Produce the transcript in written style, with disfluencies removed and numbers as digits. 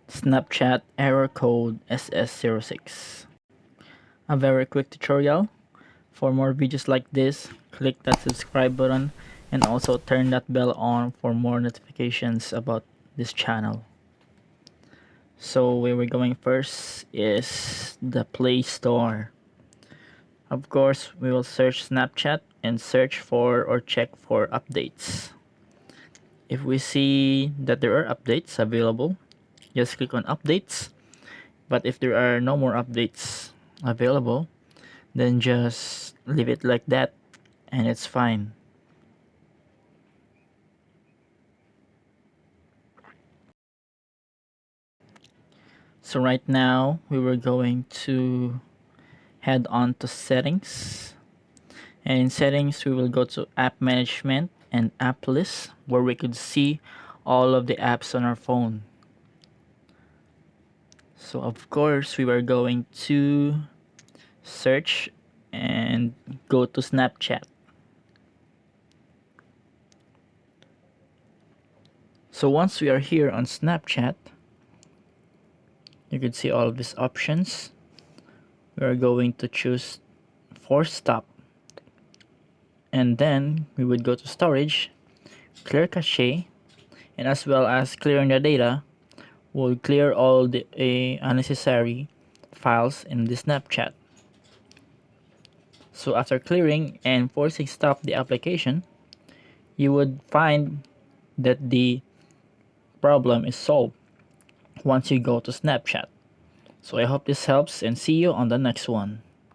Snapchat error code ss06. A very quick tutorial. For more videos like this, click that subscribe button and also turn that bell on for more notifications about this channel. So where we're going first is the Play Store. Of course, we will search Snapchat and search for or check for updates. If we see that there are updates available, just click on updates. But if there are no more updates available, then just leave it like that and it's fine. So right now we were going to head on to settings, and in settings we will go to app management and app list, where we could see all of the apps on our phone. So of course we were going to search and go to Snapchat. So once we are here on Snapchat, you can see all of these options. We are going to choose force stop, and then we would go to storage, clear cache, and as well as clearing the data, we'll clear all the unnecessary files in the Snapchat. So after clearing and forcing stop the application, you would find that the problem is solved once you go to Snapchat. So I hope this helps and see you on the next one.